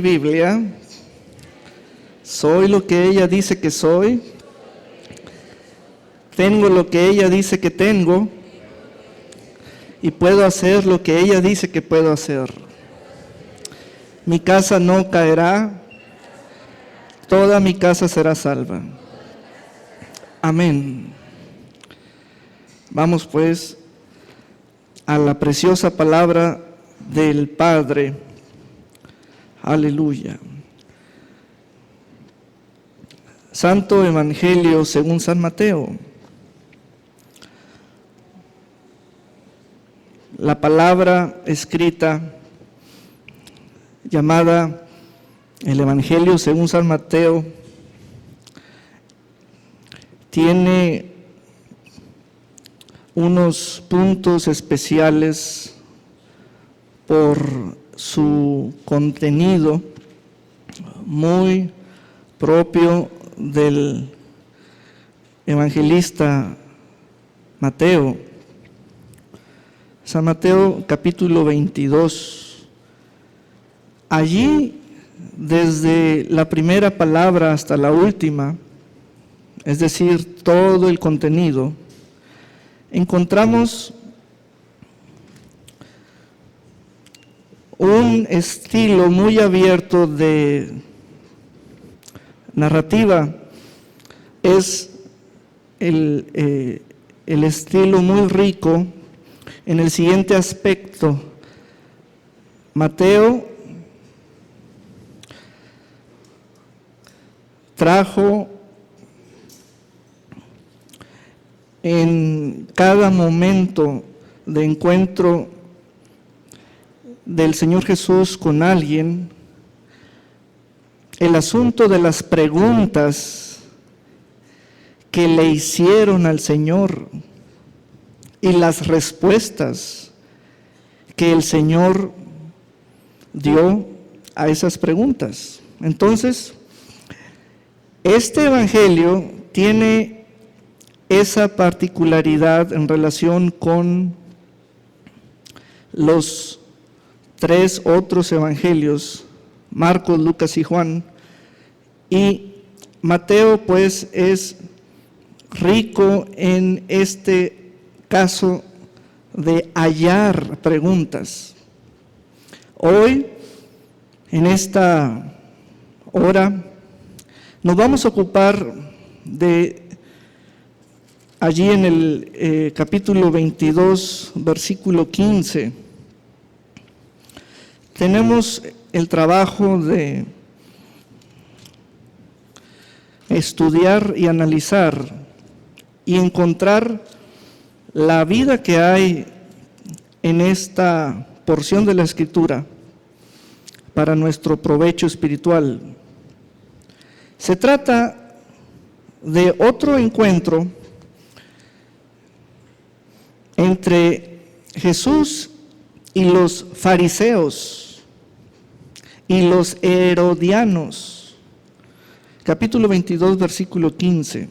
Biblia, soy lo que ella dice que soy, tengo lo que ella dice que tengo y puedo hacer lo que ella dice que puedo hacer. Mi casa no caerá, toda mi casa será salva. Amén. Vamos pues a la preciosa palabra del Padre. Aleluya. Santo Evangelio según San Mateo. La palabra escrita llamada el Evangelio según San Mateo tiene unos puntos especiales por su contenido muy propio del evangelista Mateo. San Mateo capítulo 22. Allí, desde la primera palabra hasta la última, es decir, todo el contenido, encontramos un estilo muy abierto de narrativa. Es el estilo muy rico en el siguiente aspecto. Mateo trajo en cada momento de encuentro del Señor Jesús con alguien el asunto de las preguntas que le hicieron al Señor y las respuestas que el Señor dio a esas preguntas. Entonces, este evangelio tiene esa particularidad en relación con los tres otros evangelios, Marcos, Lucas y Juan, y Mateo pues es rico en este caso de hallar preguntas. Hoy, en esta hora, nos vamos a ocupar de allí en el capítulo 22, versículo 15. Tenemos el trabajo de estudiar y analizar y encontrar la vida que hay en esta porción de la Escritura para nuestro provecho espiritual. Se trata de otro encuentro entre Jesús y los fariseos y los herodianos. Capítulo 22, versículo 15.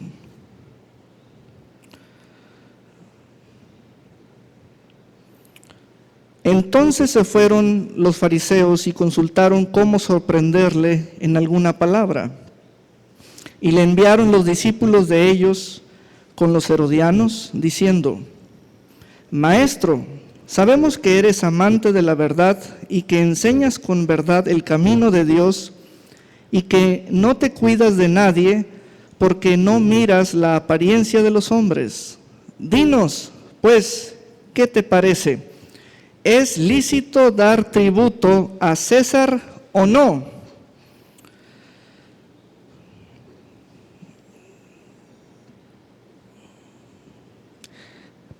Entonces se fueron los fariseos y consultaron cómo sorprenderle en alguna palabra. Y le enviaron los discípulos de ellos con los herodianos, diciendo: Maestro, sabemos que eres amante de la verdad y que enseñas con verdad el camino de Dios y que no te cuidas de nadie porque no miras la apariencia de los hombres. Dinos, pues, ¿qué te parece? ¿Es lícito dar tributo a César o no?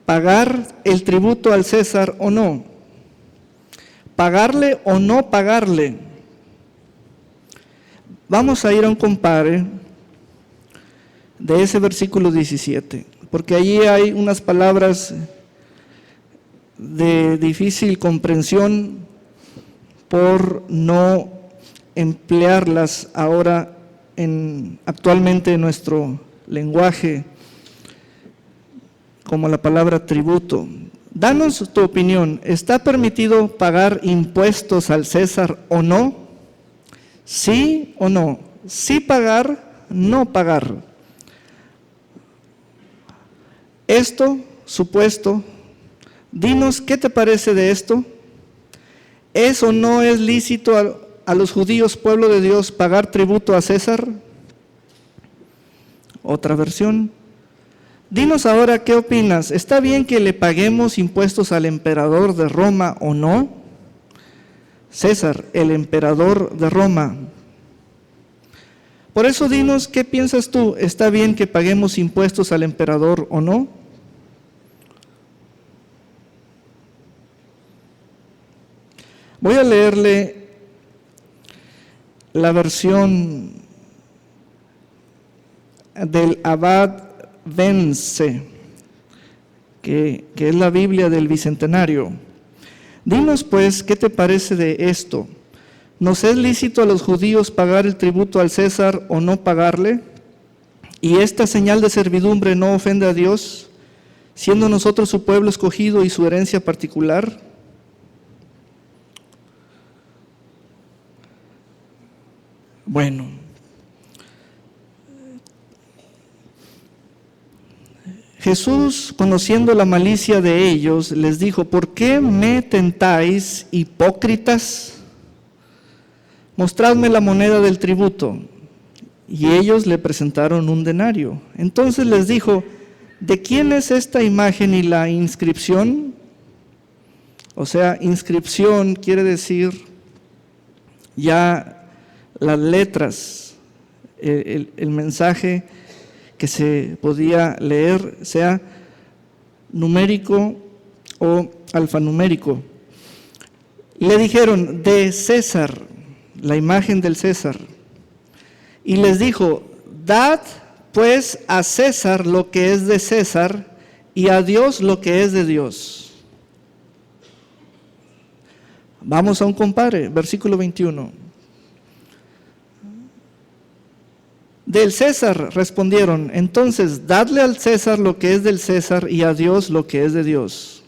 ¿Pagar el tributo al César o no? ¿Pagarle o no pagarle? Vamos a ir a un compare de ese versículo 17, porque allí hay unas palabras de difícil comprensión por no emplearlas ahora actualmente en nuestro lenguaje, como la palabra tributo. Danos tu opinión, ¿está permitido pagar impuestos al César o no? ¿Sí o no? Sí pagar, no pagar. Esto, supuesto, dinos, ¿qué te parece de esto? ¿Es o no es lícito a los judíos, pueblo de Dios, pagar tributo a César? Otra versión. Dinos ahora, ¿qué opinas? ¿Está bien que le paguemos impuestos al emperador de Roma o no? César, el emperador de Roma. Por eso dinos, ¿qué piensas tú? ¿Está bien que paguemos impuestos al emperador o no? Voy a leerle la versión del Abad Vence, que es la Biblia del Bicentenario. Dinos pues, ¿qué te parece de esto? ¿Nos es lícito a los judíos pagar el tributo al César o no pagarle? ¿Y esta señal de servidumbre no ofende a Dios, siendo nosotros su pueblo escogido y su herencia particular? Bueno, Jesús, conociendo la malicia de ellos, les dijo: ¿por qué me tentáis, hipócritas? Mostradme la moneda del tributo. Y ellos le presentaron un denario. Entonces les dijo: ¿de quién es esta imagen y la inscripción? O sea, inscripción quiere decir ya las letras, el mensaje que se podía leer, sea numérico o alfanumérico. Le dijeron: de César, la imagen del César. Y les dijo: dad pues a César lo que es de César y a Dios lo que es de Dios. Vamos a un compare, versículo 21. Del César respondieron: entonces dadle al César lo que es del César y a Dios lo que es de Dios.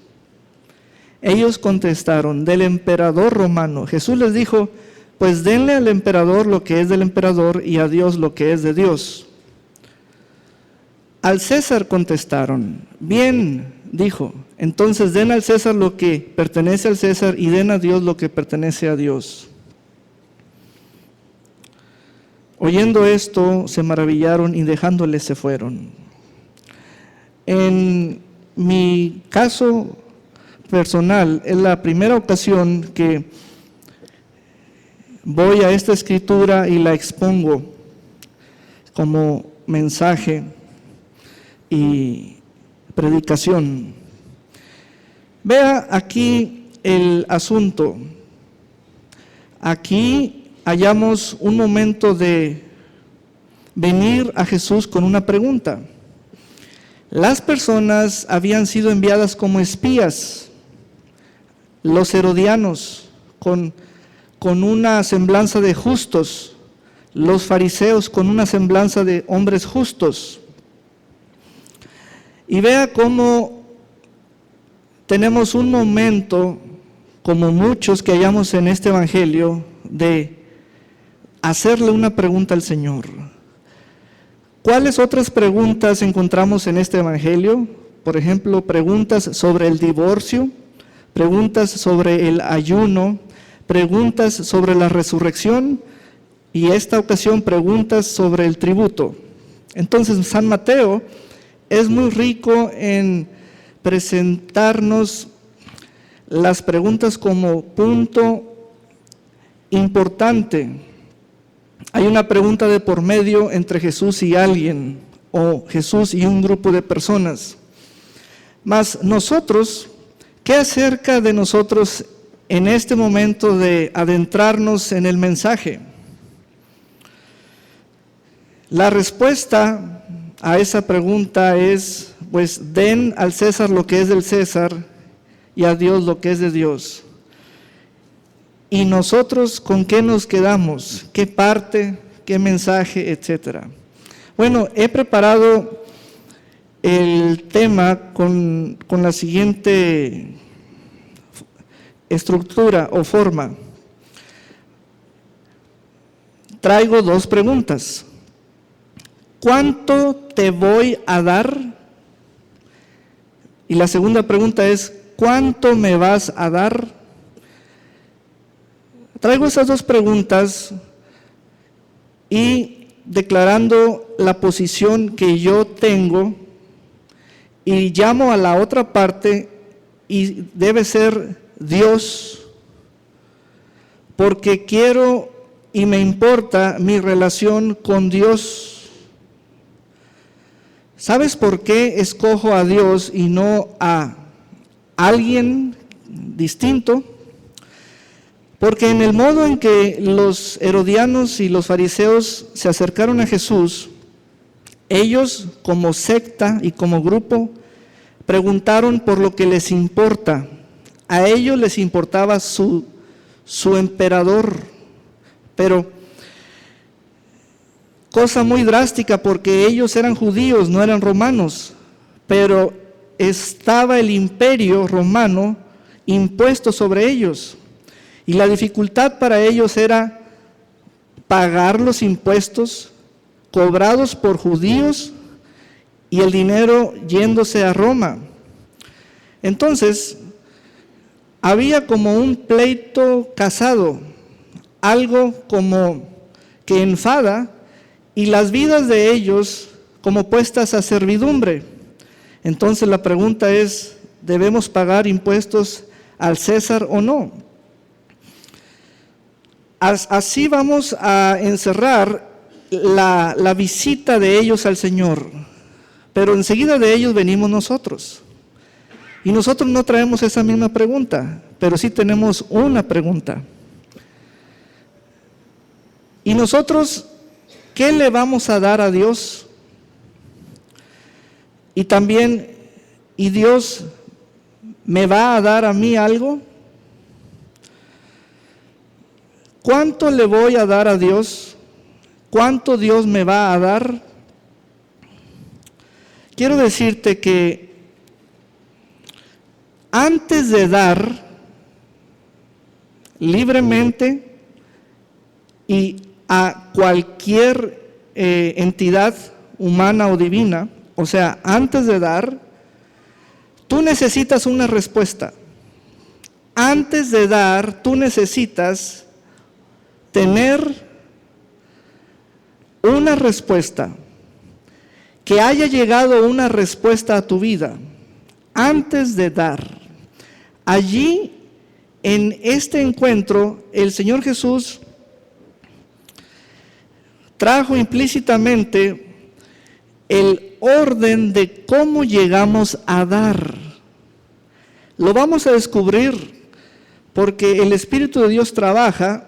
Ellos contestaron: del emperador romano. Jesús les dijo: pues denle al emperador lo que es del emperador y a Dios lo que es de Dios. Al César contestaron. Bien, dijo, entonces den al César lo que pertenece al César y den a Dios lo que pertenece a Dios. Oyendo esto, se maravillaron y dejándole se fueron. En mi caso personal, es la primera ocasión que voy a esta escritura y la expongo como mensaje y predicación. Vea aquí el asunto. Aquí hallamos un momento de venir a Jesús con una pregunta. Las personas habían sido enviadas como espías, los herodianos con una semblanza de justos, los fariseos con una semblanza de hombres justos. Y vea cómo tenemos un momento, como muchos que hallamos en este evangelio, de hacerle una pregunta al Señor. ¿Cuáles otras preguntas encontramos en este evangelio? Por ejemplo, preguntas sobre el divorcio, preguntas sobre el ayuno, preguntas sobre la resurrección y esta ocasión preguntas sobre el tributo. Entonces, San Mateo es muy rico en presentarnos las preguntas como punto importante. Hay una pregunta de por medio entre Jesús y alguien, o Jesús y un grupo de personas. Mas nosotros, ¿qué acerca de nosotros en este momento de adentrarnos en el mensaje? La respuesta a esa pregunta es: pues den al César lo que es del César y a Dios lo que es de Dios. ¿Y nosotros con qué nos quedamos? ¿Qué parte? ¿Qué mensaje? Etcétera. Bueno, he preparado el tema con la siguiente estructura o forma. traigo dos preguntas. ¿Cuánto te voy a dar? Y la segunda pregunta es, ¿cuánto me vas a dar? Traigo esas dos preguntas y declarando la posición que yo tengo, y llamo a la otra parte, y debe ser Dios, porque quiero y me importa mi relación con Dios. ¿Sabes por qué escojo a Dios y no a alguien distinto? Porque en el modo en que los herodianos y los fariseos se acercaron a Jesús, ellos como secta y como grupo preguntaron por lo que les importa. A ellos les importaba su emperador, pero cosa muy drástica porque ellos eran judíos, no eran romanos, pero estaba el imperio romano impuesto sobre ellos. Y la dificultad para ellos era pagar los impuestos cobrados por judíos y el dinero yéndose a Roma. Entonces, había como un pleito casado, algo como que enfada, y las vidas de ellos como puestas a servidumbre. Entonces la pregunta es, ¿debemos pagar impuestos al César o no? Así vamos a encerrar la visita de ellos al Señor, pero enseguida de ellos venimos nosotros. Y nosotros no traemos esa misma pregunta, pero sí tenemos una pregunta. ¿Y nosotros qué le vamos a dar a Dios? Y también, ¿y Dios me va a dar a mí algo? ¿Cuánto le voy a dar a Dios? ¿Cuánto Dios me va a dar? Quiero decirte que antes de dar libremente y a cualquier entidad humana o divina, o sea, antes de dar, tú necesitas una respuesta. Antes de dar, tú necesitas tener una respuesta, que haya llegado una respuesta a tu vida antes de dar. Allí, en este encuentro, el Señor Jesús trajo implícitamente el orden de cómo llegamos a dar. Lo vamos a descubrir porque el Espíritu de Dios trabaja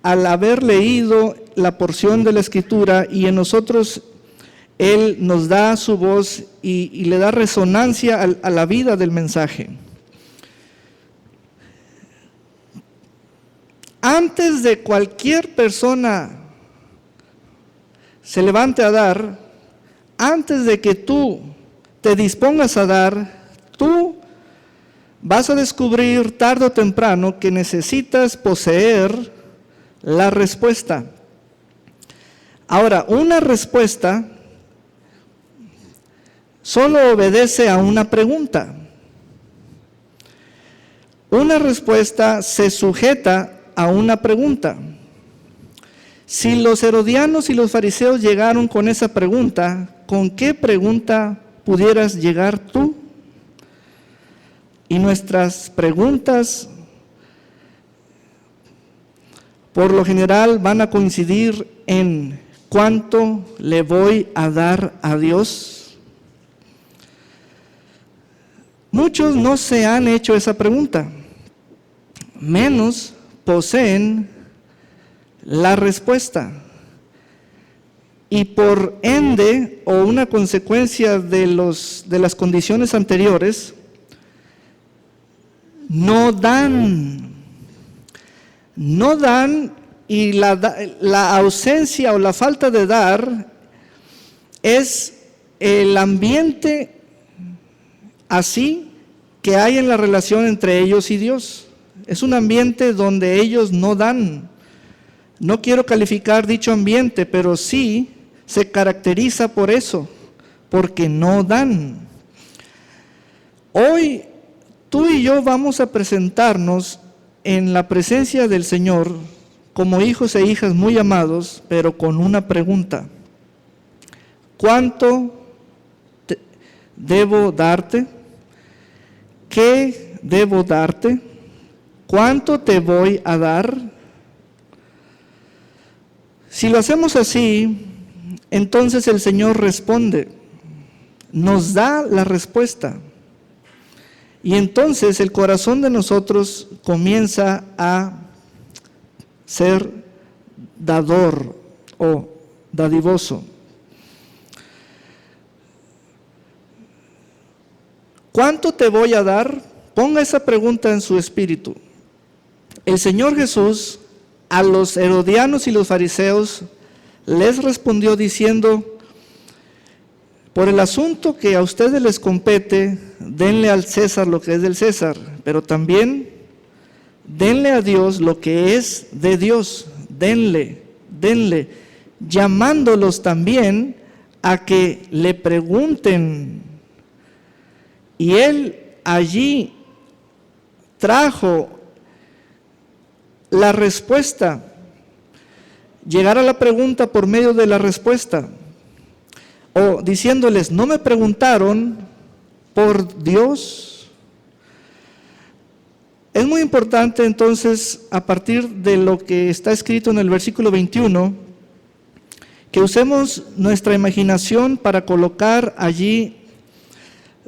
al haber leído la porción de la Escritura y en nosotros Él nos da su voz y le da resonancia a la vida del mensaje. Antes de cualquier persona se levante a dar, antes de que tú te dispongas a dar, tú vas a descubrir tarde o temprano que necesitas poseer la respuesta. Ahora, una respuesta solo obedece a una pregunta. Una respuesta se sujeta a una pregunta. Si los herodianos y los fariseos llegaron con esa pregunta, ¿con qué pregunta pudieras llegar tú? Y nuestras preguntas, por lo general, van a coincidir en ¿cuánto le voy a dar a Dios? Muchos no se han hecho esa pregunta, menos poseen la respuesta. Y por ende, o una consecuencia de las condiciones anteriores, no dan, y la ausencia o la falta de dar es el ambiente así que hay en la relación entre ellos y Dios. Es un ambiente donde ellos no dan, No quiero calificar dicho ambiente, pero sí se caracteriza por eso, porque no dan. Hoy tú y yo vamos a presentarnos en la presencia del Señor como hijos e hijas muy amados, pero con una pregunta: ¿cuánto debo darte? ¿Qué debo darte? ¿Cuánto te voy a dar? Si lo hacemos así, entonces el Señor responde, nos da la respuesta. Y entonces el corazón de nosotros comienza a ser dador o dadivoso. ¿Cuánto te voy a dar? Ponga esa pregunta en su espíritu. El Señor Jesús a los herodianos y los fariseos les respondió diciendo: por el asunto que a ustedes les compete, denle al César lo que es del César, pero también denle a Dios lo que es de Dios. Denle, llamándolos también a que le pregunten. Y él allí trajo la respuesta, llegar a la pregunta por medio de la respuesta, o diciéndoles: ¿no me preguntaron por Dios? Es muy importante entonces, a partir de lo que está escrito en el versículo 21, que usemos nuestra imaginación para colocar allí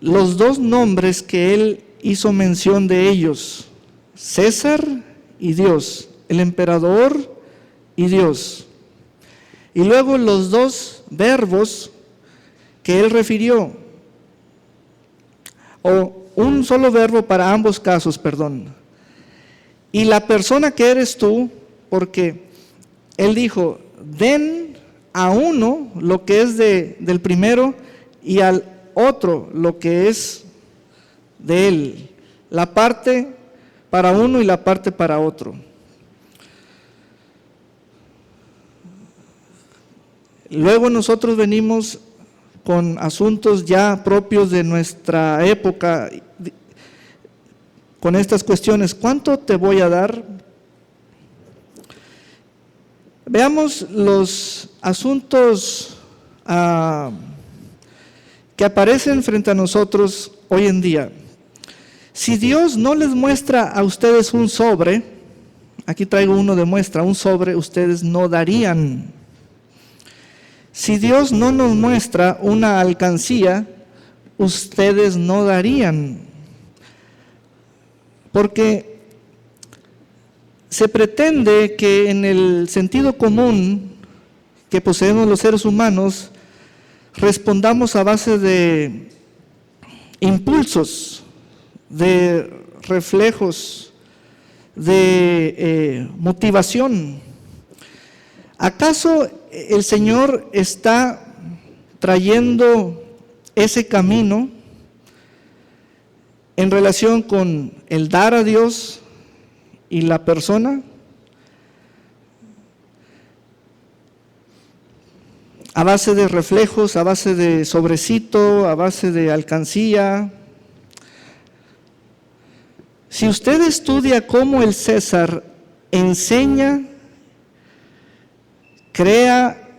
los dos nombres que él hizo mención de ellos: César y Dios, el emperador y Dios. Y luego los dos verbos que él refirió, o un solo verbo para ambos casos, perdón. Y la persona que eres tú, porque él dijo: den a uno lo que es del primero y al otro lo que es de él, la parte para uno y la parte para otro. Luego nosotros venimos con asuntos ya propios de nuestra época, con estas cuestiones: ¿cuánto te voy a dar? Veamos los asuntos que aparecen frente a nosotros hoy en día. Si Dios no les muestra a ustedes un sobre, aquí traigo uno de muestra, un sobre ustedes no darían. Si Dios no nos muestra una alcancía, ustedes no darían. Porque se pretende que en el sentido común que poseemos los seres humanos, respondamos a base de impulsos, de reflejos, de motivación. ¿Acaso el Señor está trayendo ese camino en relación con el dar a Dios y la persona? A base de reflejos, a base de sobrecito, a base de alcancía. Si usted estudia cómo el César enseña, crea,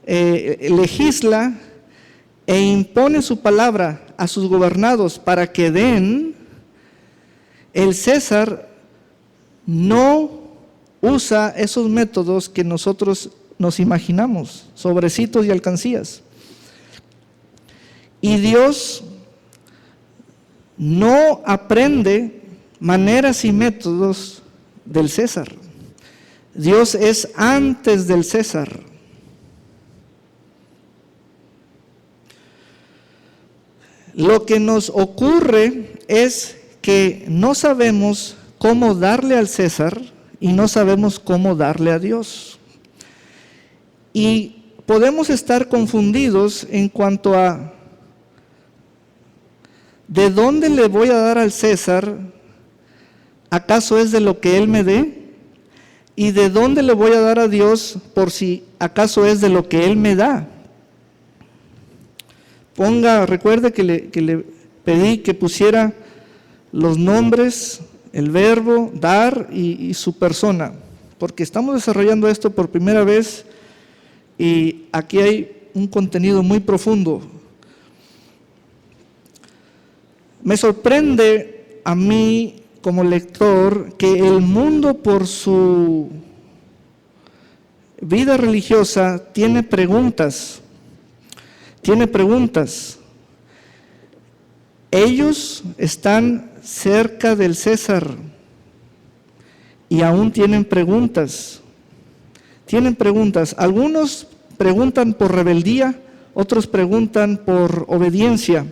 legisla e impone su palabra a sus gobernados para que den, el César no usa esos métodos que nosotros nos imaginamos, sobrecitos y alcancías. Y Dios no aprende maneras y métodos del César. Dios es antes del César. Lo que nos ocurre es que no sabemos cómo darle al César y no sabemos cómo darle a Dios. Y podemos estar confundidos en cuanto a ¿de dónde le voy a dar al César? ¿Acaso es de lo que él me dé? ¿Y de dónde le voy a dar a Dios por si acaso es de lo que Él me da? Recuerde que le pedí que pusiera los nombres, el verbo, dar y su persona, porque estamos desarrollando esto por primera vez y aquí hay un contenido muy profundo. Me sorprende a mí como lector que el mundo por su vida religiosa tiene preguntas. Ellos están cerca del César y aún tienen preguntas. Algunos preguntan por rebeldía, otros preguntan por obediencia.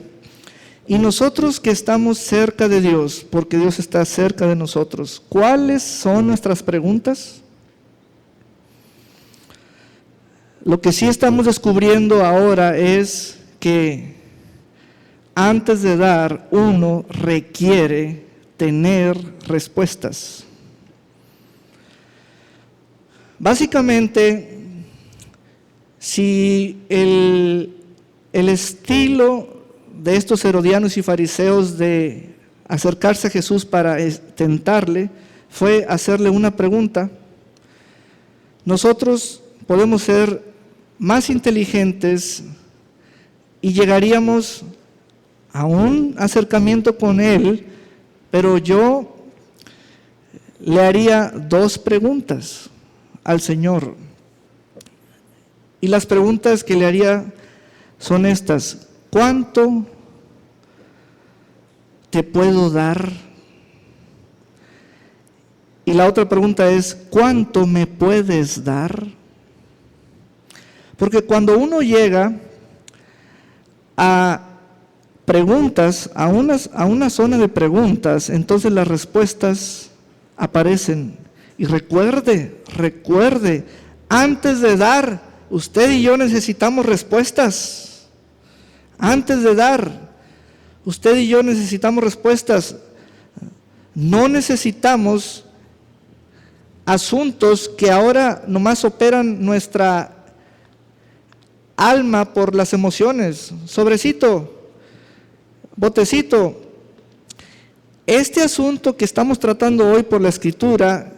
Y nosotros que estamos cerca de Dios, porque Dios está cerca de nosotros, ¿cuáles son nuestras preguntas? Lo que sí estamos descubriendo ahora es que antes de dar, uno requiere tener respuestas. Básicamente, si el estilo de estos herodianos y fariseos de acercarse a Jesús para tentarle fue hacerle una pregunta, nosotros podemos ser más inteligentes y llegaríamos a un acercamiento con Él, pero yo le haría 2 preguntas al Señor. Y las preguntas que le haría son estas: ¿cuánto te puedo dar? Y la otra pregunta es: ¿cuánto me puedes dar? Porque cuando uno llega a preguntas, a una zona de preguntas, entonces las respuestas aparecen. Y recuerde, antes de dar, usted y yo necesitamos respuestas. Antes de dar, usted y yo necesitamos respuestas. No necesitamos asuntos que ahora nomás operan nuestra alma por las emociones. Sobrecito, botecito. Este asunto que estamos tratando hoy por la Escritura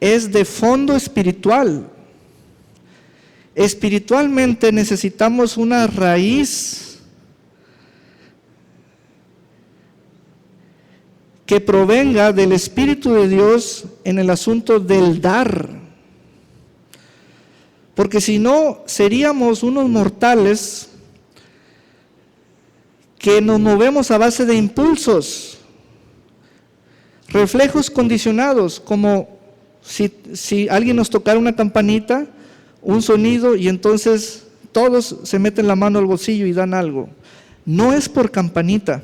es de fondo espiritual. Espiritualmente necesitamos una raíz que provenga del Espíritu de Dios en el asunto del dar. Porque si no, seríamos unos mortales que nos movemos a base de impulsos, reflejos condicionados, como si alguien nos tocara una campanita, un sonido, y entonces todos se meten la mano al bolsillo y dan algo. No es por campanita,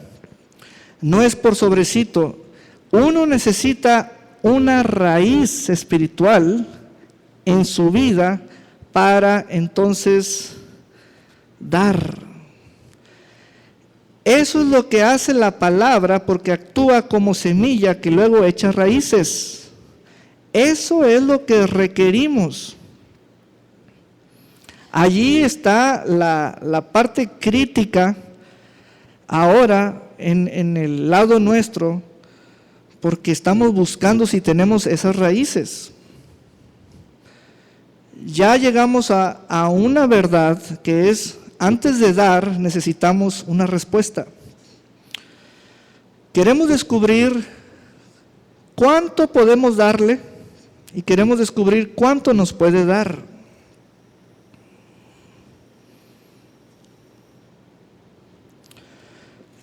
no es por sobrecito. Uno necesita una raíz espiritual en su vida para entonces dar. Eso es lo que hace la palabra, porque actúa como semilla que luego echa raíces. Eso es lo que requerimos. Allí está la parte crítica ahora en el lado nuestro, porque estamos buscando si tenemos esas raíces. Ya llegamos a una verdad que es: antes de dar necesitamos una respuesta. Queremos descubrir cuánto podemos darle y queremos descubrir cuánto nos puede dar.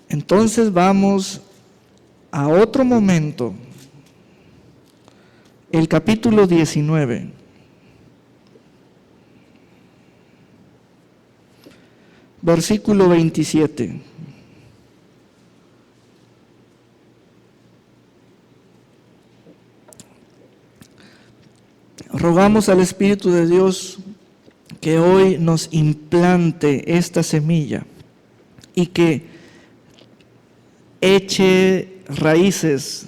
Entonces vamos a otro momento, el capítulo 19. Versículo 27. Rogamos al Espíritu de Dios que hoy nos implante esta semilla y que eche raíces,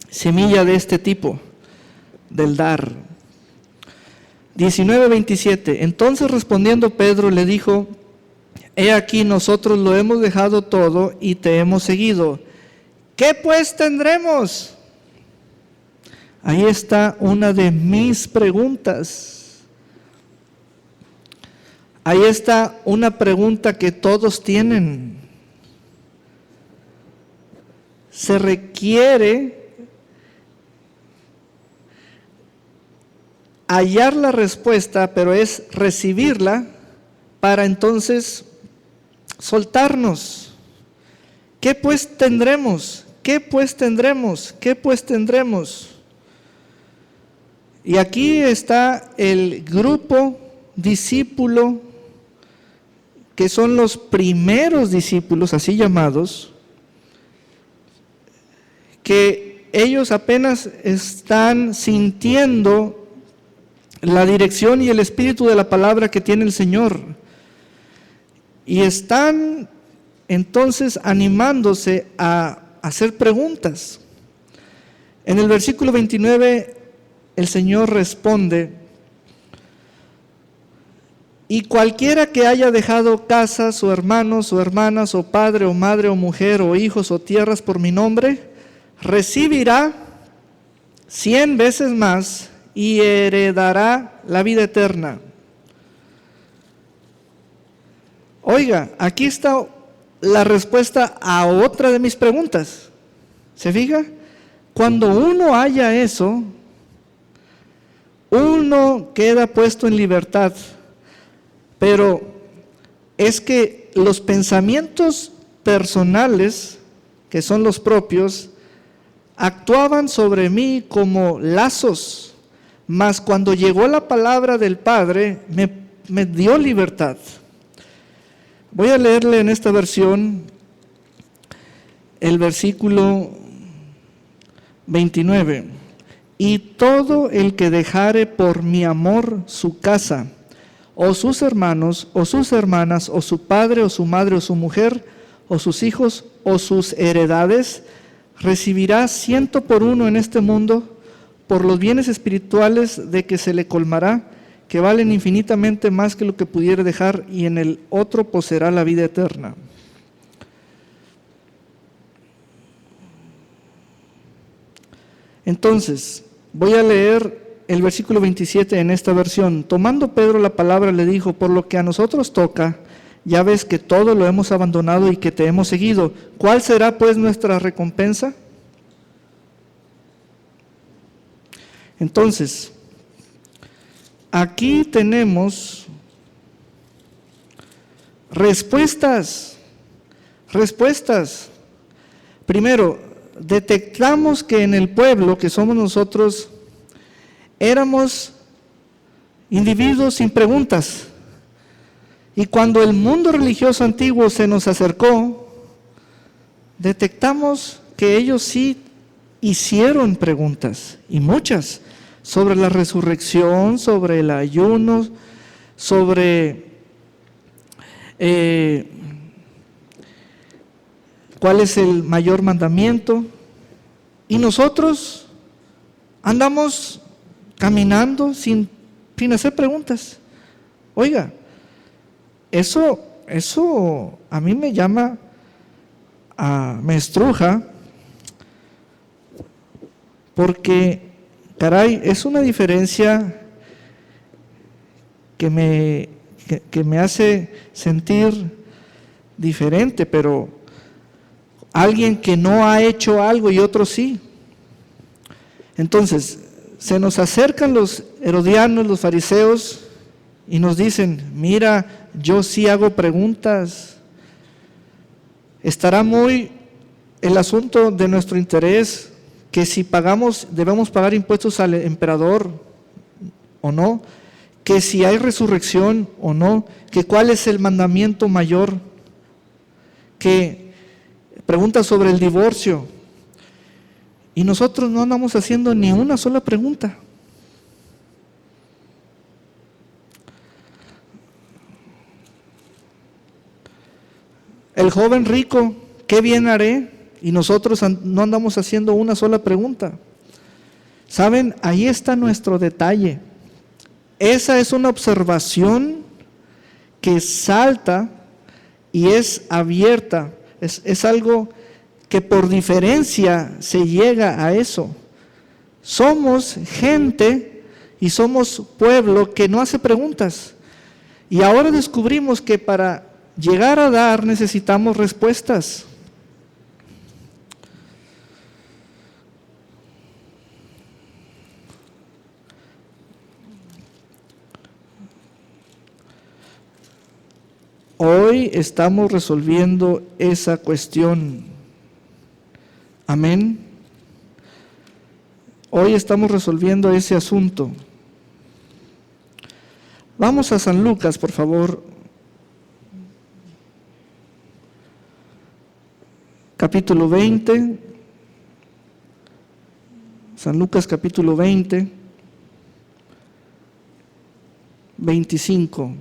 semilla de este tipo, del dar. 19:27. Entonces respondiendo Pedro le dijo: he aquí, nosotros lo hemos dejado todo y te hemos seguido. ¿Qué pues tendremos? Ahí está una de mis preguntas. Ahí está una pregunta que todos tienen. Se requiere hallar la respuesta, pero es recibirla para entonces soltarnos. ¿Qué pues tendremos? ¿Qué pues tendremos? ¿Qué pues tendremos? Y aquí está el grupo discípulo, que son los primeros discípulos, así llamados, que ellos apenas están sintiendo la dirección y el espíritu de la palabra que tiene el Señor. Y están entonces animándose a hacer preguntas. En el versículo 29, el Señor responde: y cualquiera que haya dejado casas, o hermanos, o hermanas, o padre, o madre, o mujer, o hijos, o tierras por mi nombre, recibirá 100 veces más y heredará la vida eterna. Oiga, aquí está la respuesta a otra de mis preguntas. ¿Se fija? Cuando uno haya eso, uno queda puesto en libertad. Pero es que los pensamientos personales, que son los propios, actuaban sobre mí como lazos, mas cuando llegó la palabra del Padre, me dio libertad. Voy a leerle en esta versión el versículo 29. Y todo el que dejare por mi amor su casa, o sus hermanos, o sus hermanas, o su padre, o su madre, o su mujer, o sus hijos, o sus heredades, recibirá 100 por 1 en este mundo, por los bienes espirituales de que se le colmará, que valen infinitamente más que lo que pudiera dejar, y en el otro poseerá la vida eterna. Entonces, voy a leer el versículo 27 en esta versión. Tomando Pedro la palabra, le dijo: por lo que a nosotros toca, ya ves que todo lo hemos abandonado y que te hemos seguido. ¿Cuál será pues nuestra recompensa? Entonces, aquí tenemos respuestas. Primero, detectamos que en el pueblo que somos nosotros, éramos individuos sin preguntas. Y cuando el mundo religioso antiguo se nos acercó, detectamos que ellos sí hicieron preguntas, y muchas, sobre la resurrección, sobre el ayuno, sobre cuál es el mayor mandamiento. Y nosotros andamos caminando sin hacer preguntas. Oiga, eso a mí me llama, me estruja, porque, caray, es una diferencia que me hace sentir diferente, pero alguien que no ha hecho algo y otro sí. Entonces, se nos acercan los herodianos, los fariseos, y nos dicen: mira, yo sí hago preguntas. Estará muy el asunto de nuestro interés, que si debemos pagar impuestos al emperador o no, que si hay resurrección o no, que cuál es el mandamiento mayor, que preguntas sobre el divorcio. Y nosotros no andamos haciendo ni una sola pregunta. El joven rico: ¿qué bien haré? Y nosotros no andamos haciendo una sola pregunta. ¿Saben? Ahí está nuestro detalle. Esa es una observación que salta y es abierta. Es algo que por diferencia se llega a eso. Somos gente y somos pueblo que no hace preguntas. Y ahora descubrimos que para llegar a dar necesitamos respuestas. Hoy estamos resolviendo esa cuestión. Amén. Hoy estamos resolviendo ese asunto. Vamos a San Lucas, por favor. Capítulo 20. San Lucas capítulo 20, 25.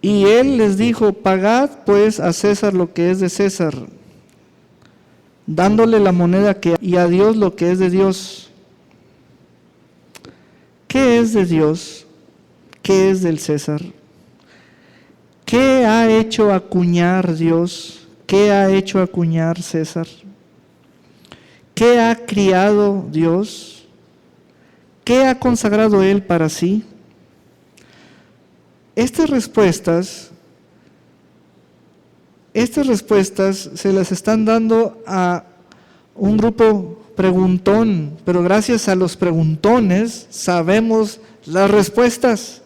Y él les dijo: pagad pues a César lo que es de César, dándole la moneda y a Dios lo que es de Dios. ¿Qué es de Dios? ¿Qué es del César? ¿Qué ha hecho acuñar Dios? ¿Qué ha hecho acuñar César? ¿Qué ha criado Dios? ¿Qué ha consagrado Él para sí? Estas respuestas se las están dando a un grupo preguntón, pero gracias a los preguntones sabemos las respuestas.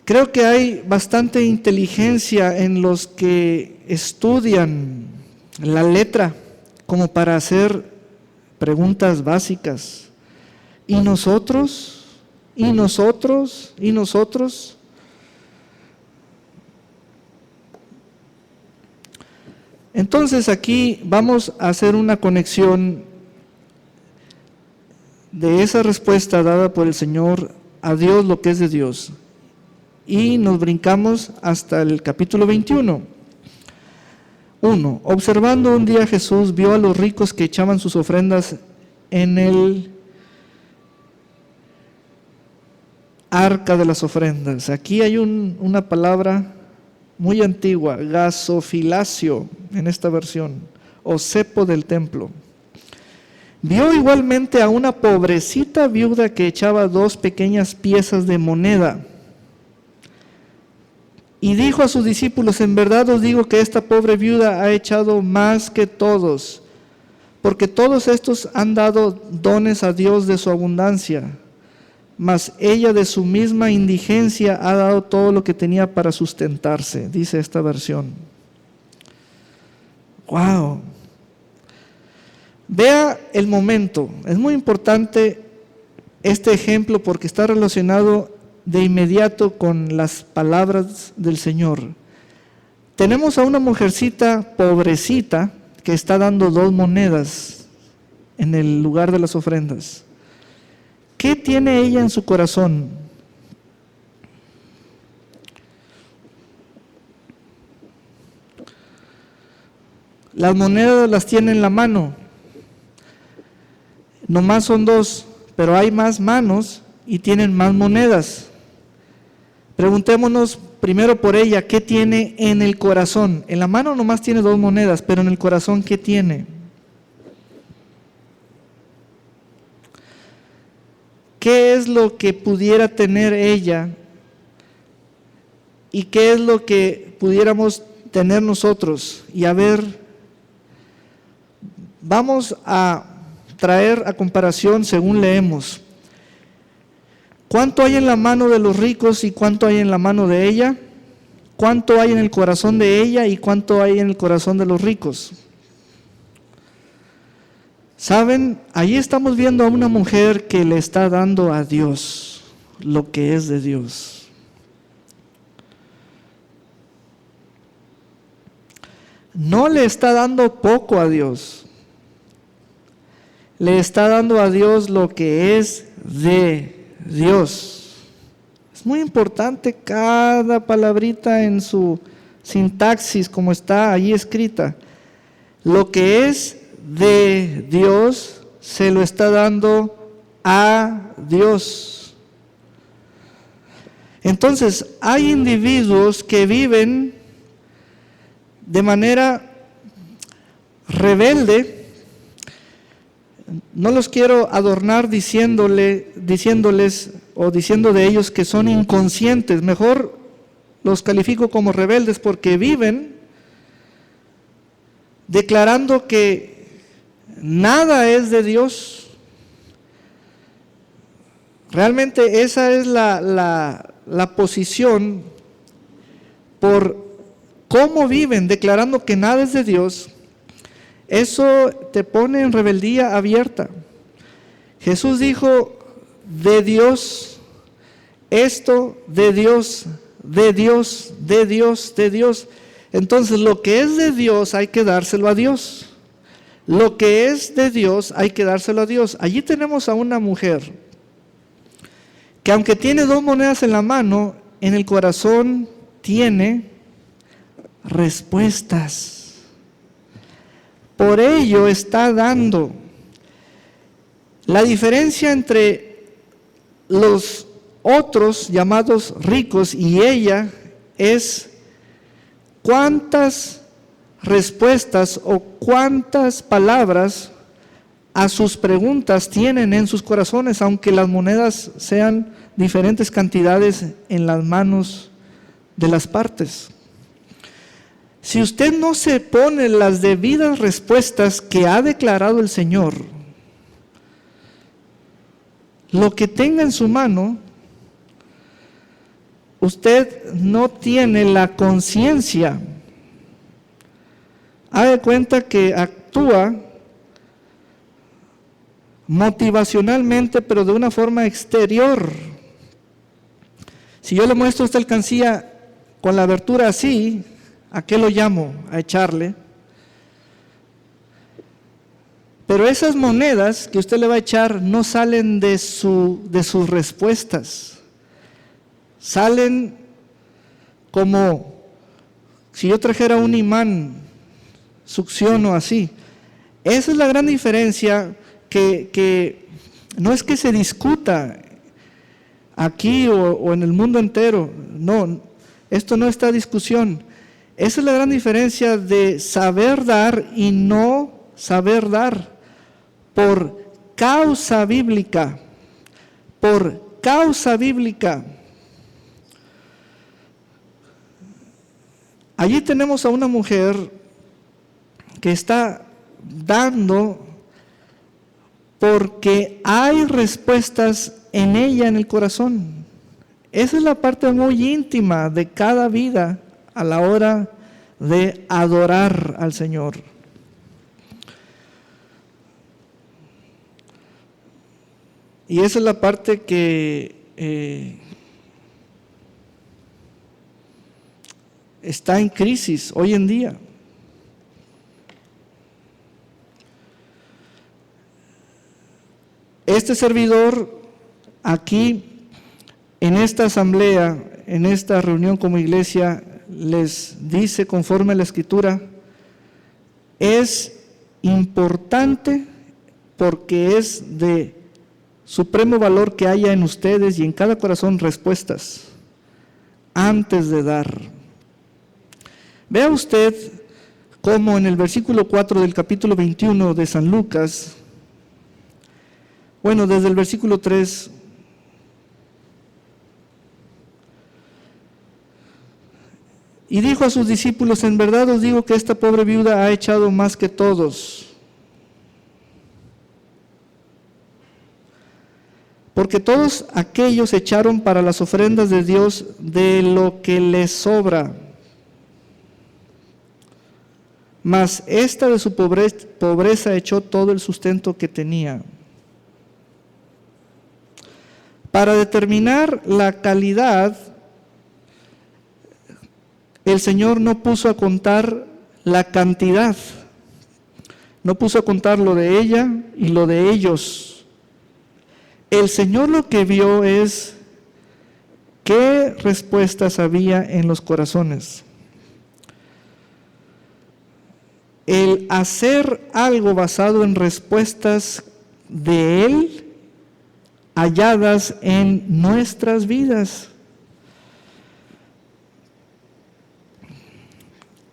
Creo que hay bastante inteligencia en los que estudian la letra como para hacer preguntas básicas. ¿Y nosotros? ¿Y nosotros? ¿Y nosotros? Entonces aquí vamos a hacer una conexión de esa respuesta dada por el Señor a Dios, lo que es de Dios. Y nos brincamos hasta el capítulo 21. 1. Observando un día Jesús vio a los ricos que echaban sus ofrendas en el arca de las ofrendas. Aquí hay una palabra muy antigua, gasofilacio en esta versión, o cepo del templo. Vio igualmente a una pobrecita viuda que echaba 2 pequeñas piezas de moneda. Y dijo a sus discípulos: en verdad os digo que esta pobre viuda ha echado más que todos, porque todos estos han dado dones a Dios de su abundancia, mas ella de su misma indigencia ha dado todo lo que tenía para sustentarse, dice esta versión. ¡Wow! Vea el momento. Es muy importante este ejemplo porque está relacionado de inmediato con las palabras del Señor. Tenemos a una mujercita pobrecita que está dando 2 monedas en el lugar de las ofrendas. ¿Qué tiene ella en su corazón? Las monedas las tiene en la mano. Nomás son 2, pero hay más manos y tienen más monedas. Preguntémonos primero por ella, ¿qué tiene en el corazón? En la mano nomás tiene 2 monedas, pero en el corazón, ¿qué tiene? ¿Qué es lo que pudiera tener ella? ¿Y qué es lo que pudiéramos tener nosotros? Y a ver, vamos a traer a comparación según leemos. ¿Cuánto hay en la mano de los ricos y cuánto hay en la mano de ella? ¿Cuánto hay en el corazón de ella y cuánto hay en el corazón de los ricos? ¿Saben? Ahí estamos viendo a una mujer que le está dando a Dios lo que es de Dios. No le está dando poco a Dios. le está dando a Dios lo que es de Dios. Es muy importante cada palabrita en su sintaxis, como está ahí escrita. Lo que es de Dios se lo está dando a Dios. Entonces, hay individuos que viven de manera rebelde. No los quiero adornar diciéndoles o diciendo de ellos que son inconscientes. Mejor los califico como rebeldes porque viven declarando que nada es de Dios. Realmente esa es la posición por cómo viven, declarando que nada es de Dios. Eso te pone en rebeldía abierta. Jesús dijo, de Dios, esto de Dios, de Dios, de Dios, de Dios. Entonces lo que es de Dios hay que dárselo a Dios. Lo que es de Dios hay que dárselo a Dios. Allí tenemos a una mujer que aunque tiene 2 monedas en la mano, en el corazón tiene respuestas. Por ello está dando. La diferencia entre los otros llamados ricos y ella es cuántas respuestas o cuántas palabras a sus preguntas tienen en sus corazones, aunque las monedas sean diferentes cantidades en las manos de las partes. Si usted no se pone las debidas respuestas que ha declarado el Señor, lo que tenga en su mano, usted no tiene la conciencia. Haga de cuenta que actúa motivacionalmente, pero de una forma exterior. Si yo le muestro esta alcancía con la abertura así, ¿a qué lo llamo? A echarle. Pero esas monedas que usted le va a echar no salen de sus respuestas. Salen como si yo trajera un imán, succiono así. Esa es la gran diferencia que no es que se discuta aquí o en el mundo entero. No, esto no está en discusión. Esa es la gran diferencia de saber dar y no saber dar. Por causa bíblica. Por causa bíblica. Allí tenemos a una mujer que está dando porque hay respuestas en ella, en el corazón. Esa es la parte muy íntima de cada vida a la hora de adorar al Señor. Y esa es la parte que está en crisis hoy en día. Este servidor aquí en esta asamblea, en esta reunión como iglesia, les dice conforme a la Escritura, es importante porque es de supremo valor que haya en ustedes y en cada corazón respuestas antes de dar. Vea usted cómo en el versículo 4 del capítulo 21 de San Lucas, bueno, desde el versículo 3, y dijo a sus discípulos, en verdad os digo que esta pobre viuda ha echado más que todos, porque todos aquellos echaron para las ofrendas de Dios de lo que les sobra, mas esta de su pobreza echó todo el sustento que tenía. Para determinar la calidad, el Señor no puso a contar la cantidad. No puso a contar lo de ella y lo de ellos. El Señor lo que vio es qué respuestas había en los corazones. El hacer algo basado en respuestas de Él halladas en nuestras vidas.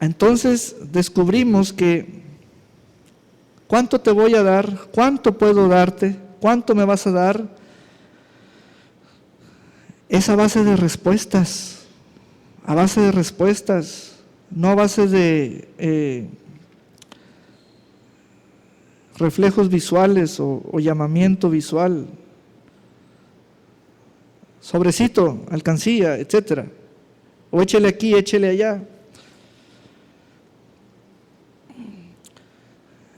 Entonces descubrimos que ¿cuánto te voy a dar? ¿Cuánto puedo darte? ¿Cuánto me vas a dar? Es a base de respuestas, no a base de reflejos visuales o llamamiento visual, sobrecito, alcancía, etcétera, o échele aquí, échele allá.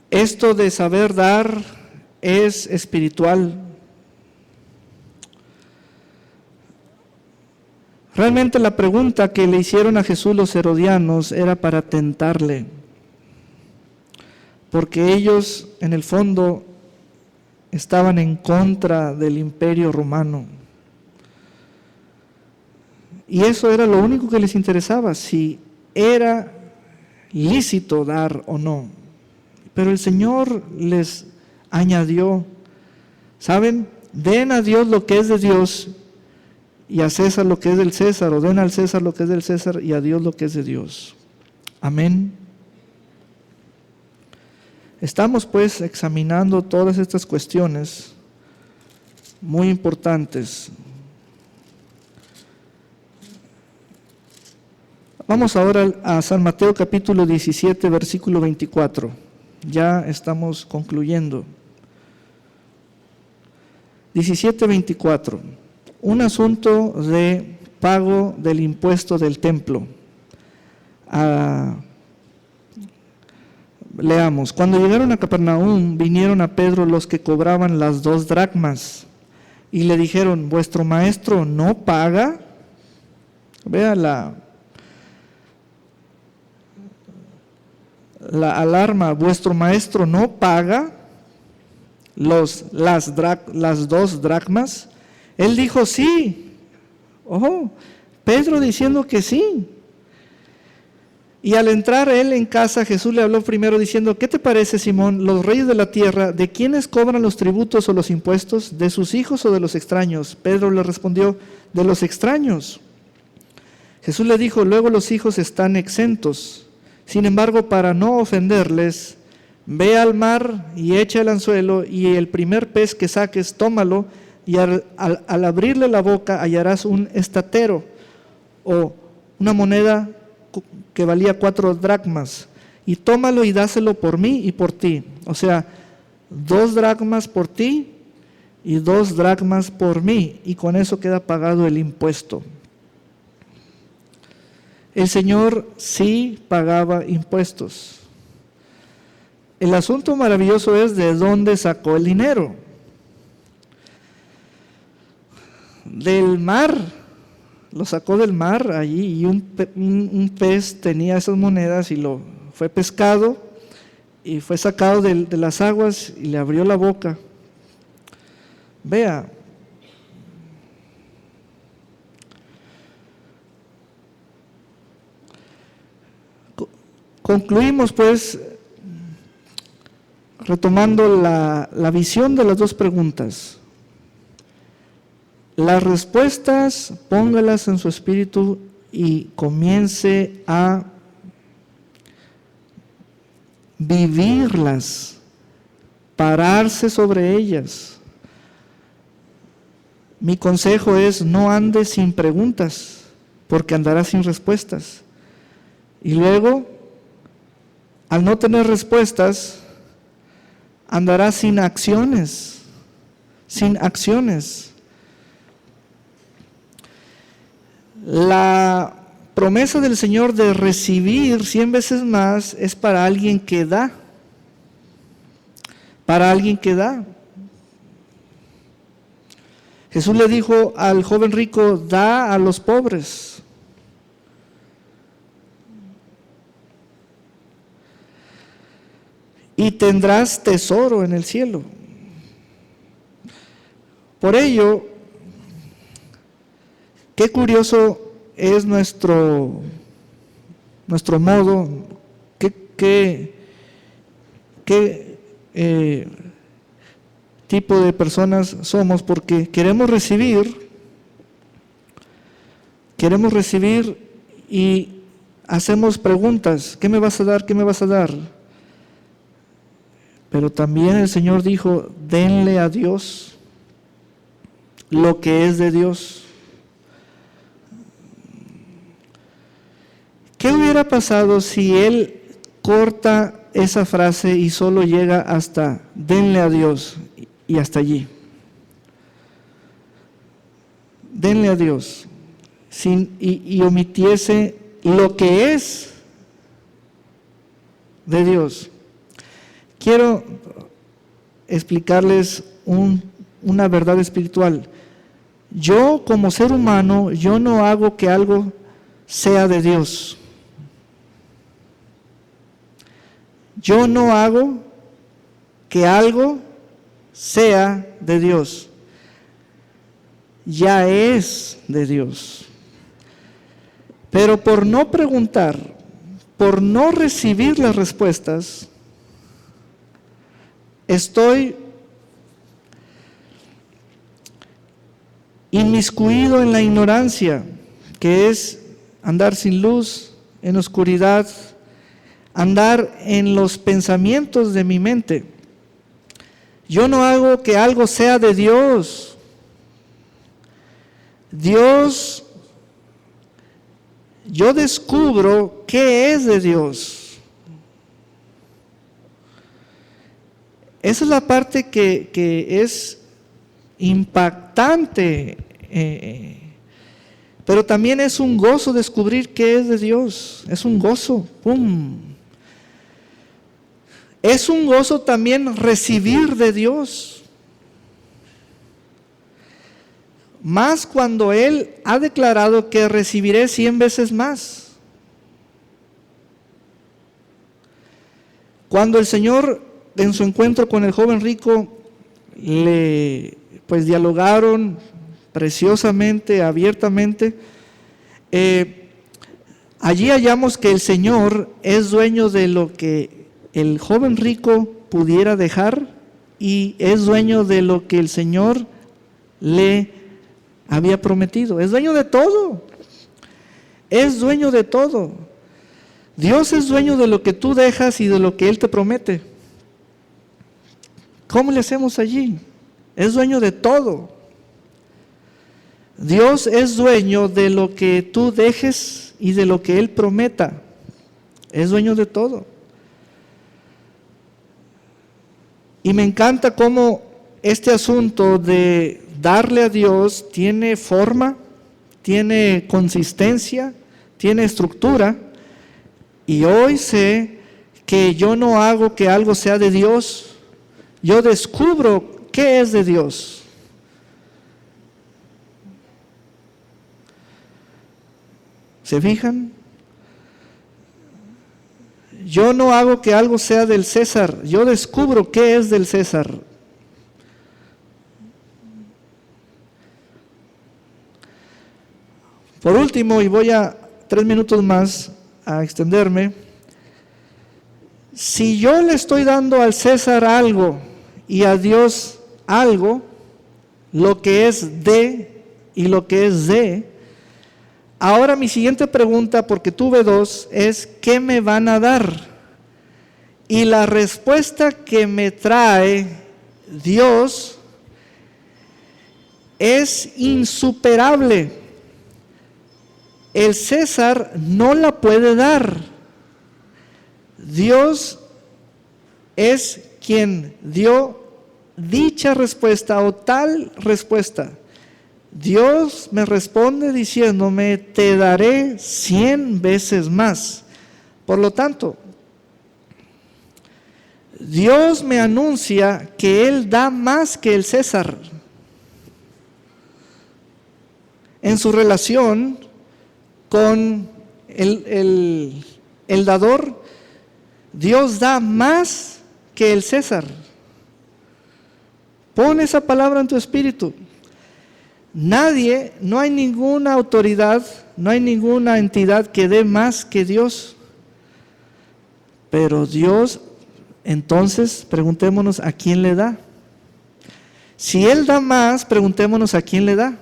Esto de saber dar es espiritual. Realmente la pregunta que le hicieron a Jesús los herodianos era para tentarle, porque ellos en el fondo estaban en contra del imperio romano. Y eso era lo único que les interesaba, si era lícito dar o no. Pero el Señor les añadió, ¿saben? Den a Dios lo que es de Dios y a César lo que es del César, o den al César lo que es del César y a Dios lo que es de Dios. Amén. Estamos pues examinando todas estas cuestiones muy importantes. Vamos ahora a San Mateo capítulo 17, versículo 24. Ya estamos concluyendo. 17:24. Un asunto de pago del impuesto del templo. Leamos. Cuando llegaron a Capernaum, vinieron a Pedro los que cobraban las 2 dracmas y le dijeron: ¿vuestro maestro no paga? Vea la alarma. ¿Vuestro maestro no paga las 2 dracmas? Él dijo sí. Ojo, Pedro diciendo que sí. Y al entrar él en casa, Jesús le habló primero diciendo: ¿qué te parece, Simón? Los reyes de la tierra, ¿de quiénes cobran los tributos o los impuestos? ¿De sus hijos o de los extraños? Pedro le respondió: de los extraños. Jesús le dijo: luego los hijos están exentos. Sin embargo, para no ofenderles, ve al mar y echa el anzuelo, y el primer pez que saques, tómalo, y al abrirle la boca hallarás un estatero, o una moneda que valía 4 dracmas, y tómalo y dáselo por mí y por ti. O sea, 2 dracmas por ti y 2 dracmas por mí, y con eso queda pagado el impuesto. El Señor sí pagaba impuestos. El asunto maravilloso es de dónde sacó el dinero. Del mar, lo sacó del mar allí, y un pez tenía esas monedas y lo fue pescado y fue sacado de las aguas y le abrió la boca. Vea, concluimos pues retomando la visión de las 2 preguntas. Las respuestas, póngalas en su espíritu y comience a vivirlas, pararse sobre ellas. Mi consejo es: no ande sin preguntas, porque andará sin respuestas. Y luego, al no tener respuestas, andará sin acciones, La promesa del Señor de recibir 100 veces más es para alguien que da. Jesús le dijo al joven rico: da a los pobres. y tendrás tesoro en el cielo. Por ello, qué curioso es nuestro modo, qué tipo de personas somos, porque queremos recibir y hacemos preguntas: ¿qué me vas a dar? ¿Qué me vas a dar? Pero también el Señor dijo: denle a Dios lo que es de Dios. ¿Qué hubiera pasado si Él corta esa frase y solo llega hasta denle a Dios y hasta allí? Denle a Dios y omitiese lo que es de Dios. Quiero explicarles una verdad espiritual. Yo, como ser humano, yo no hago que algo sea de Dios. Yo no hago que algo sea de Dios. Ya es de Dios. Pero por no preguntar, por no recibir las respuestas, estoy inmiscuido en la ignorancia, que es andar sin luz, en oscuridad, andar en los pensamientos de mi mente. Yo no hago que algo sea de Dios. Dios, yo descubro qué es de Dios. Esa es la parte que es impactante, pero también es un gozo descubrir qué es de Dios. Es un gozo, ¡pum! Es un gozo también recibir de Dios. Más cuando Él ha declarado que recibiré 100 veces más. Cuando el Señor, en su encuentro con el joven rico, pues dialogaron preciosamente, abiertamente, allí hallamos que el Señor es dueño de lo que el joven rico pudiera dejar y es dueño de lo que el Señor le había prometido. Es dueño de todo. Es dueño de todo. Dios es dueño de lo que tú dejas y de lo que Él te promete. ¿Cómo le hacemos allí? Es dueño de todo. Dios es dueño de lo que tú dejes y de lo que Él prometa. Es dueño de todo. Y me encanta cómo este asunto de darle a Dios tiene forma, tiene consistencia, tiene estructura. Y hoy sé que yo no hago que algo sea de Dios, yo descubro qué es de Dios. ¿Se fijan? Yo no hago que algo sea del César, yo descubro qué es del César. Por último, y voy a 3 minutos más a extenderme, si yo le estoy dando al César algo y a Dios algo, lo que es de y lo que es de, ahora mi siguiente pregunta, porque tuve 2, es ¿qué me van a dar? Y la respuesta que me trae Dios es insuperable. El César no la puede dar. Dios es quien dio dicha respuesta o tal respuesta. Dios me responde diciéndome, te daré 100 veces más. Por lo tanto, Dios me anuncia que Él da más que el César. En su relación con el dador, Dios da más que el César. Pon esa palabra en tu espíritu. Nadie, no hay ninguna autoridad, no hay ninguna entidad que dé más que Dios. Pero Dios, entonces, preguntémonos a quién le da. Si Él da más, preguntémonos a quién le da.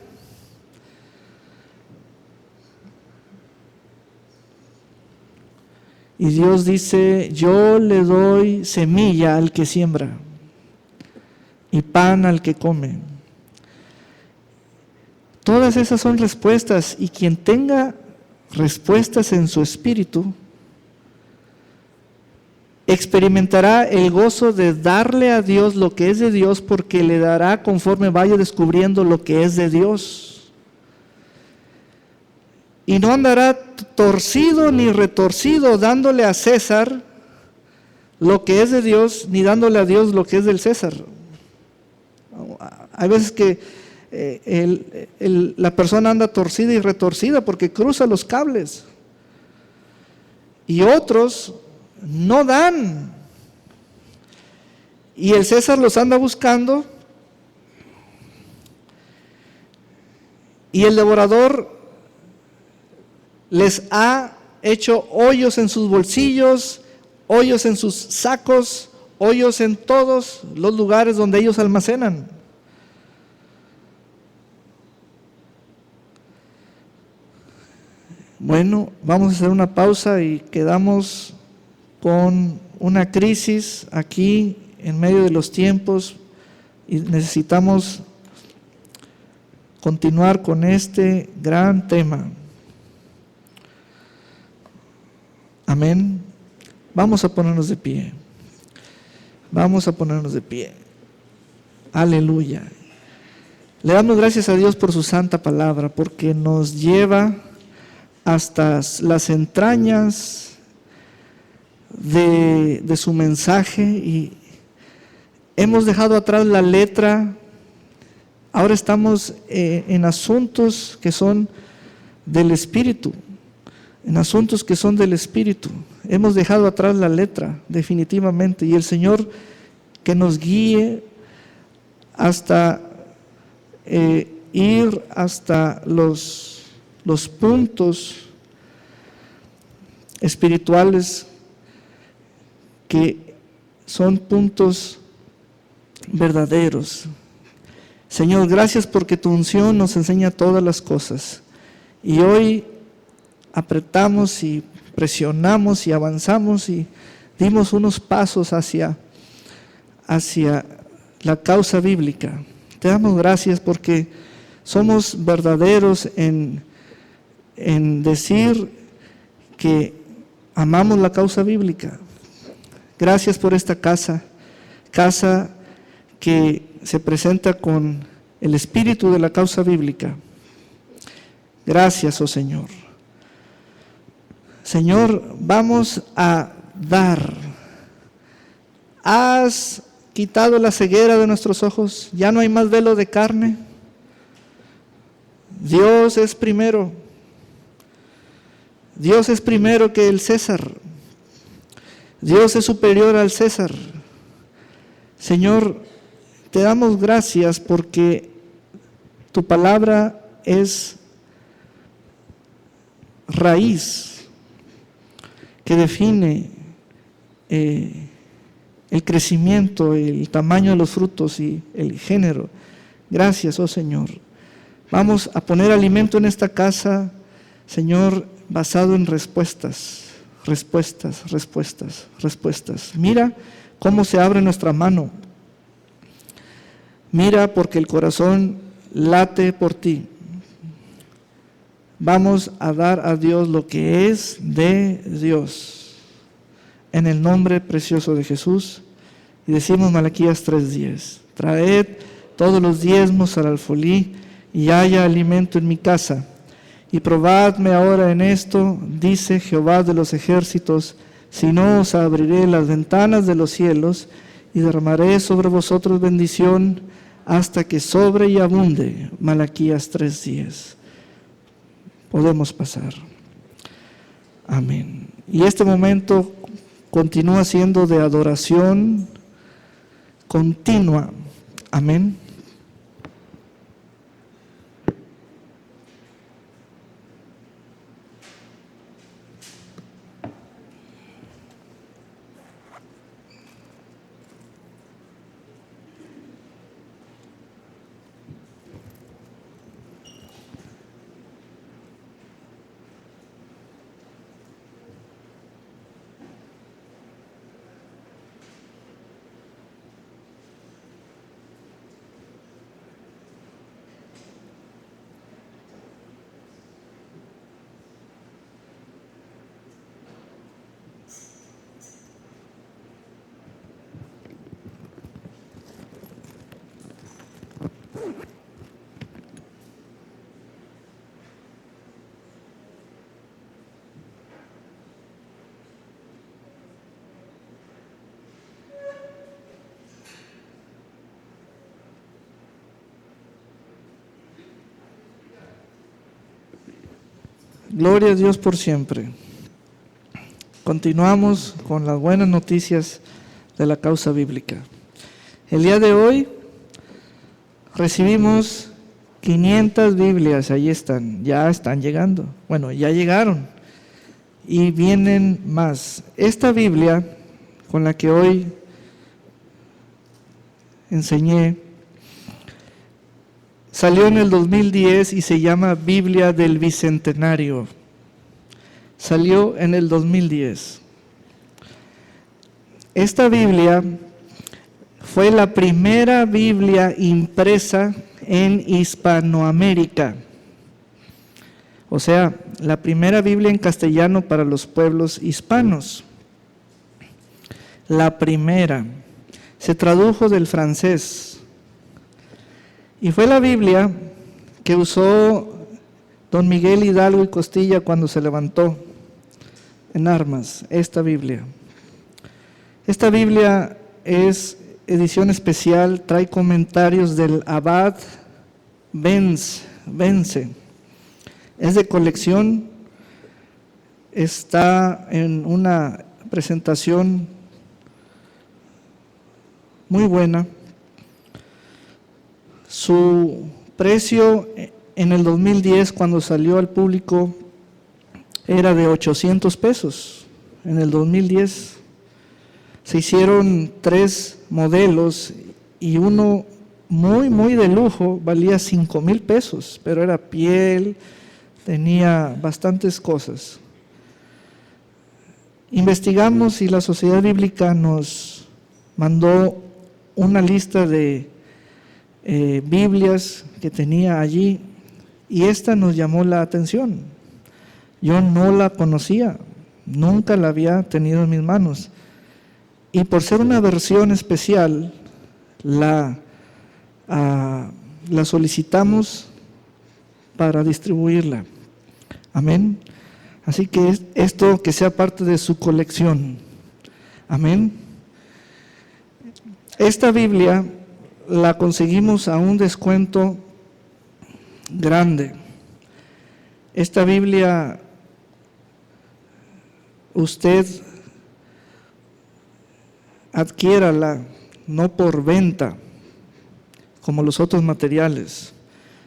Y Dios dice, yo le doy semilla al que siembra y pan al que come. Todas esas son respuestas, y quien tenga respuestas en su espíritu, experimentará el gozo de darle a Dios lo que es de Dios, porque le dará conforme vaya descubriendo lo que es de Dios. Y no andará torcido ni retorcido dándole a César lo que es de Dios, ni dándole a Dios lo que es del César. Hay veces que la persona anda torcida y retorcida porque cruza los cables. Y otros no dan. Y el César los anda buscando. Y el devorador les ha hecho hoyos en sus bolsillos, hoyos en sus sacos, hoyos en todos los lugares donde ellos almacenan. Bueno, vamos a hacer una pausa y quedamos con una crisis aquí en medio de los tiempos, y necesitamos continuar con este gran tema. Amén. Vamos a ponernos de pie. Vamos a ponernos de pie. Aleluya. Le damos gracias a Dios por su santa palabra, porque nos lleva hasta las entrañas de su mensaje, y hemos dejado atrás la letra. Ahora estamos en asuntos que son del Espíritu. En asuntos que son del Espíritu. Hemos dejado atrás la letra, definitivamente. Y el Señor que nos guíe hasta ir hasta los puntos espirituales que son puntos verdaderos. Señor, gracias porque tu unción nos enseña todas las cosas. Y hoy apretamos y presionamos y avanzamos y dimos unos pasos hacia la causa bíblica. Te damos gracias porque somos verdaderos en decir que amamos la causa bíblica. Gracias por esta casa que se presenta con el espíritu de la causa bíblica. Gracias, oh Señor. Señor, vamos a dar. Has quitado la ceguera de nuestros ojos, ya no hay más velo de carne. Dios es primero. Dios es primero que el César. Dios es superior al César. Señor, te damos gracias porque tu palabra es raíz que define el crecimiento, el tamaño de los frutos y el género. Gracias, oh Señor. Vamos a poner alimento en esta casa, Señor, basado en respuestas. Mira cómo se abre nuestra mano. Mira, porque el corazón late por ti. Vamos a dar a Dios lo que es de Dios. En el nombre precioso de Jesús. Y decimos Malaquías 3:10. Traed todos los diezmos al alfolí y haya alimento en mi casa. Y probadme ahora en esto, dice Jehová de los ejércitos, si no os abriré las ventanas de los cielos y derramaré sobre vosotros bendición hasta que sobre y abunde. Malaquías 3:10. Podemos pasar. Amén. Y este momento continúa siendo de adoración, continua. Amén. Gloria a Dios por siempre. Continuamos con las buenas noticias de la causa bíblica. El día de hoy recibimos 500 Biblias, ahí están, ya están llegando. Bueno, ya llegaron y vienen más. Esta Biblia con la que hoy enseñé salió en el 2010 y se llama Biblia del Bicentenario. Salió en el 2010. Esta Biblia fue la primera Biblia impresa en Hispanoamérica. O sea, la primera Biblia en castellano para los pueblos hispanos. La primera. Se tradujo del francés. Y fue la Biblia que usó don Miguel Hidalgo y Costilla cuando se levantó en armas, esta Biblia. Esta Biblia es edición especial, trae comentarios del abad Vence. Es de colección, está en una presentación muy buena. Su precio en el 2010, cuando salió al público, era de 800 pesos. En el 2010 se hicieron 3 modelos y uno muy de lujo valía 5,000 pesos, pero era piel, tenía bastantes cosas. Investigamos y la Sociedad Bíblica nos mandó una lista de Biblias que tenía allí y esta nos llamó la atención. Yo no la conocía, nunca la había tenido en mis manos y por ser una versión especial la solicitamos para distribuirla. Amén. Así que esto que sea parte de su colección. Amén. Esta Biblia la conseguimos a un descuento grande. Esta Biblia usted adquiérala no por venta como los otros materiales,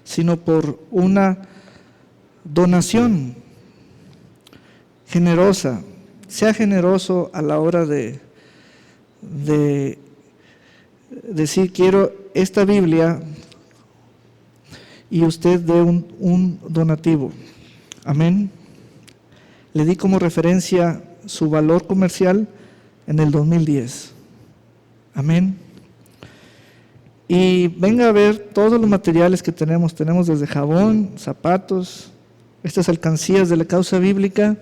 sino por una donación generosa. Sea generoso a la hora de decir quiero esta Biblia y usted dé un donativo. Amén. Le di como referencia su valor comercial en el 2010. Amén. Y venga a ver todos los materiales que tenemos. Tenemos desde jabón, zapatos, estas alcancías de la causa bíblica.